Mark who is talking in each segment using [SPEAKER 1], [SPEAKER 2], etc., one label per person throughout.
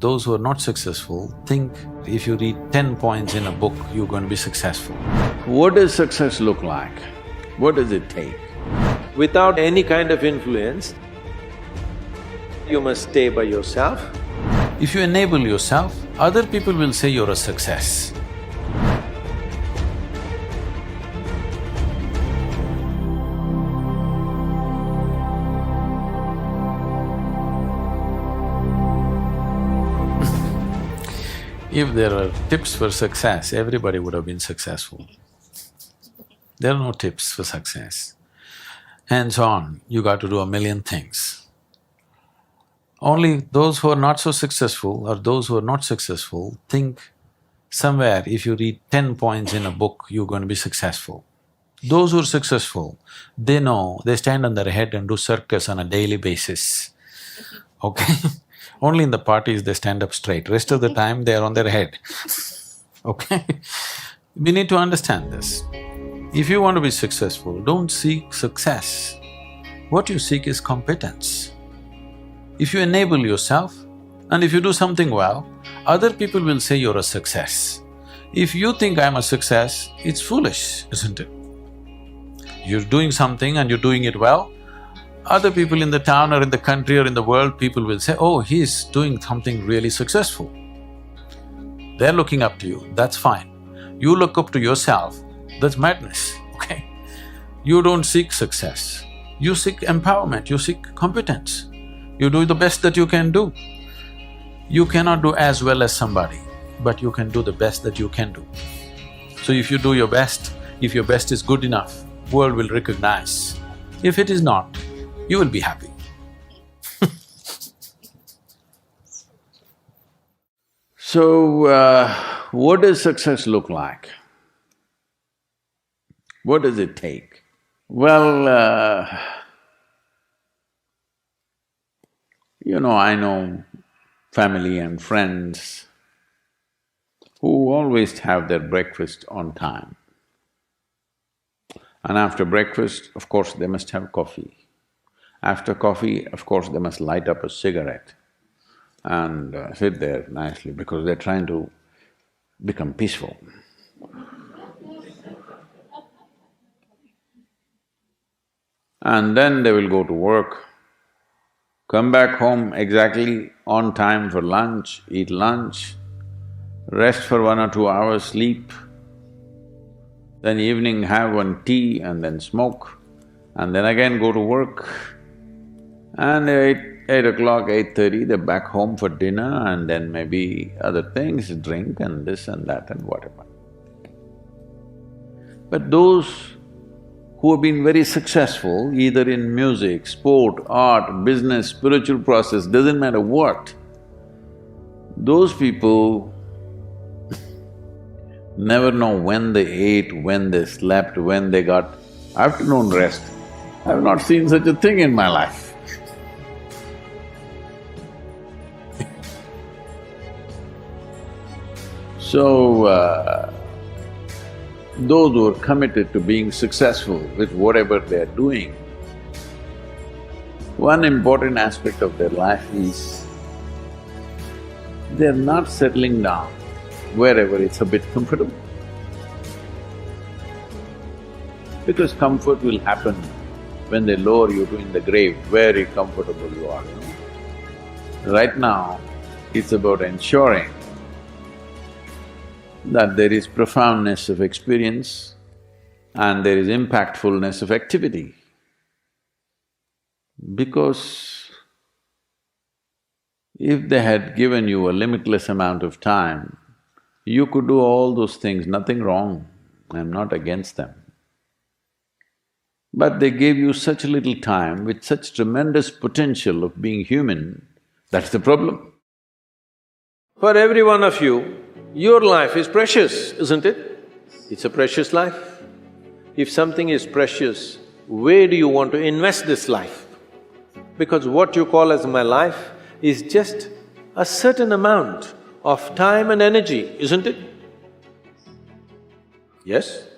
[SPEAKER 1] those who are not successful think if you read 10 points in a book, you're going to be successful.
[SPEAKER 2] What does success look like? What does it take?
[SPEAKER 3] Without any kind of influence, you must stay by yourself.
[SPEAKER 1] If you enable yourself, other people will say you're a success. If there were tips for success, everybody would have been successful. There are no tips for success. Hands on, you got to do a million things. Only those who are not so successful or those who are not successful think somewhere if you read 10 points in a book, you're going to be successful. Those who are successful, they know, they stand on their head and do circus on a daily basis, okay? Only in the parties they stand up straight, rest of the time they are on their head, okay? We need to understand this. If you want to be successful, don't seek success. What you seek is competence. If you enable yourself and if you do something well, other people will say you're a success. If you think I'm a success, it's foolish, isn't it? You're doing something and you're doing it well, other people in the town or in the country or in the world, people will say, oh, he's doing something really successful. They're looking up to you, that's fine. You look up to yourself, that's madness, okay? You don't seek success, you seek empowerment, you seek competence. You do the best that you can do. You cannot do as well as somebody, but you can do the best that you can do. So if you do your best, if your best is good enough, world will recognize. If it is not, you will be happy.
[SPEAKER 2] So, what does success look like? What does it take? Well, I know family and friends who always have their breakfast on time. And after breakfast, of course, they must have coffee. After coffee, of course, they must light up a cigarette and sit there nicely because they're trying to become peaceful. And then they will go to work, come back home exactly on time for lunch, eat lunch, rest for 1 or 2 hours, sleep, then evening have one tea and then smoke, and then again go to work. And 8 o'clock, 8:30, they're back home for dinner and then maybe other things, drink and this and that and whatever. But those who have been very successful, either in music, sport, art, business, spiritual process, doesn't matter what, those people never know when they ate, when they slept, when they got afternoon rest. I've not seen such a thing in my life. So, those who are committed to being successful with whatever they're doing, one important aspect of their life is they're not settling down wherever it's a bit comfortable. Because comfort will happen when they lower you to in the grave, very comfortable you are, Right now, it's about ensuring that there is profoundness of experience and there is impactfulness of activity. Because if they had given you a limitless amount of time, you could do all those things, nothing wrong, I'm not against them. But they gave you such little time with such tremendous potential of being human, that's the problem.
[SPEAKER 3] For every one of you, your life is precious, isn't it? It's a precious life. If something is precious, where do you want to invest this life? Because what you call as my life is just a certain amount of time and energy, isn't it? Yes?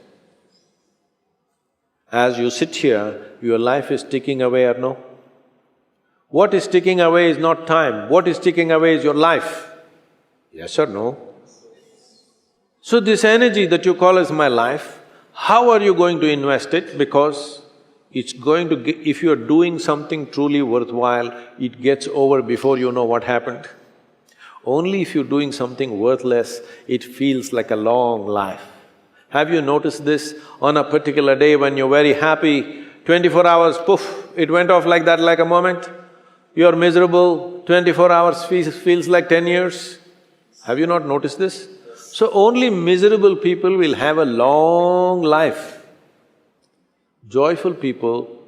[SPEAKER 3] As you sit here, your life is ticking away or no? What is ticking away is not time, what is ticking away is your life. Yes or no? So this energy that you call as my life, how are you going to invest it? Because it's going to… if you're doing something truly worthwhile, it gets over before you know what happened. Only if you're doing something worthless, it feels like a long life. Have you noticed this? On a particular day when you're very happy, 24 hours, poof, it went off like that, like a moment. You're miserable, 24 hours feels like 10 years. Have you not noticed this? So only miserable people will have a long life. Joyful people,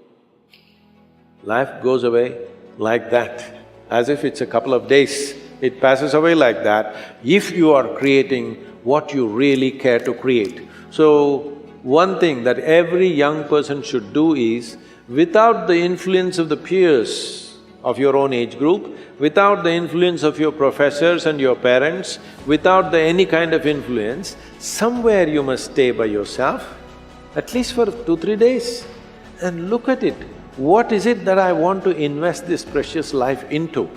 [SPEAKER 3] life goes away like that, as if it's a couple of days. It passes away like that if you are creating what you really care to create. So, one thing that every young person should do is, without the influence of the peers of your own age group, without the influence of your professors and your parents, without any kind of influence, somewhere you must stay by yourself, at least for 2-3 days, and look at it. What is it that I want to invest this precious life into?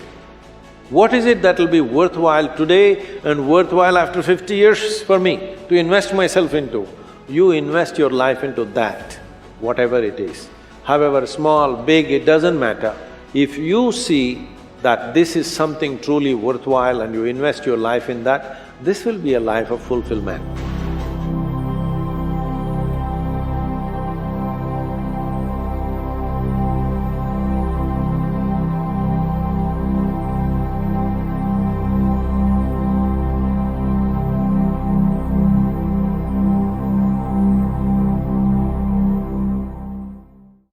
[SPEAKER 3] What is it that will be worthwhile today and worthwhile after 50 years for me to invest myself into? You invest your life into that, whatever it is. However small, big, it doesn't matter. If you see that this is something truly worthwhile and you invest your life in that, this will be a life of fulfillment.